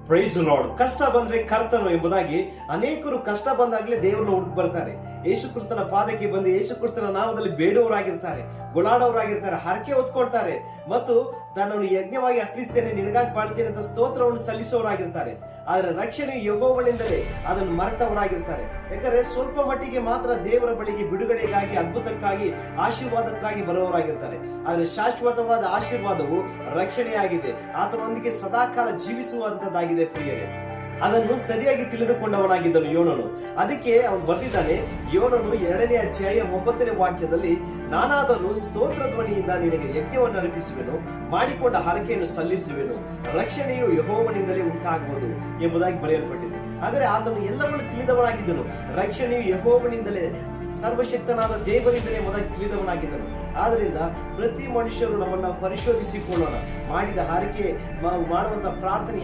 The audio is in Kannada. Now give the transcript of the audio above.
Price lord. ಕಷ್ಟ ಬಂದ್ರೆ ಕರ್ತನು ಎಂಬುದಾಗಿ ಅನೇಕರು ಕಷ್ಟ ಬಂದಾಗಲೇ ದೇವರನ್ನು ಹುಡುಕ್ ಬರ್ತಾರೆ. ಯೇಸು ಕ್ರಿಸ್ತನ ಪಾದಕ್ಕೆ ಬಂದು ಯೇಸು ಕ್ರಿಸ್ತನ ನಾಮದಲ್ಲಿ ಬೇಡುವವರಾಗಿರ್ತಾರೆ, ಗೋಳಾಡೋರಾಗಿರ್ತಾರೆ, ಹರಕೆ ಹೊತ್ಕೊಳ್ತಾರೆ ಮತ್ತು ತನ್ನನ್ನು ಯಜ್ಞವಾಗಿ ಅರ್ಪಿಸ್ತೇನೆ, ನಿನಗಾಗಿ ಮಾಡ್ತೇನೆ ಅಂತ ಸ್ತೋತ್ರವನ್ನು ಸಲ್ಲಿಸುವವರಾಗಿರ್ತಾರೆ. ಆದ್ರೆ ರಕ್ಷಣೆ ಯೆಹೋವನಿಂದಲೇ ಅದನ್ನು ಮರೆತವರಾಗಿರ್ತಾರೆ. ಯಾಕಂದ್ರೆ ಸ್ವಲ್ಪ ಮಟ್ಟಿಗೆ ಮಾತ್ರ ದೇವರ ಬಳಿಗೆ ಬಿಡುಗಡೆಗಾಗಿ, ಅದ್ಭುತಕ್ಕಾಗಿ, ಆಶೀರ್ವಾದಕ್ಕಾಗಿ ಬರುವವರಾಗಿರ್ತಾರೆ. ಆದ್ರೆ ಶಾಶ್ವತವಾದ ಆಶೀರ್ವಾದವು ರಕ್ಷಣೆಯಾಗಿದೆ, ಆತನೊಂದಿಗೆ ಸದಾಕಾಲ ಜೀವಿಸುವಂತದ್ದಾಗಿದೆ ಪ್ರಿಯರೇ. ಅದನ್ನು ಸರಿಯಾಗಿ ತಿಳಿದುಕೊಂಡವನಾಗಿದ್ದನು ಯೋನನು. ಅದಕ್ಕೆ ಅವನು ಬರೆದಿದ್ದಾನೆ, ಯೋನನು 2ನೇ ಅಧ್ಯಾಯ 9ನೇ ವಾಕ್ಯದಲ್ಲಿ, ನಾನಾದನು ಸ್ತೋತ್ರ ಧ್ವನಿಯಿಂದ ನಿನಗೆ ಯಜ್ಞವನ್ನು ಅರ್ಪಿಸುವೆನು, ಮಾಡಿಕೊಂಡ ಹರಕೆಯನ್ನು ಸಲ್ಲಿಸುವೆನು, ರಕ್ಷಣೆಯು ಯೆಹೋವನಿಂದಲೇ ಉಂಟಾಗುವುದು ಎಂಬುದಾಗಿ ಬರೆಯಲ್ಪಟ್ಟಿದೆ. ಹಾಗಾದರೆ ಆತನು ಎಲ್ಲವನ್ನು ತಿಳಿದವನಾಗಿದ್ದನು. ರಕ್ಷಣೆಯು ಯೆಹೋವನಿಂದಲೇ, ಸರ್ವಶಕ್ತನಾದ ದೇವರಿಂದಲೇ ಎಂಬುದಾಗಿ ತಿಳಿದವನಾಗಿದ್ದನು. ಆದ್ರಿಂದ ಪ್ರತಿ ಮನುಷ್ಯರು ನಮ್ಮನ್ನು ಪರಿಶೋಧಿಸಿಕೊಳ್ಳೋಣ. ಮಾಡಿದ ಹರಕೆ, ಮಾಡುವಂತ ಪ್ರಾರ್ಥನೆ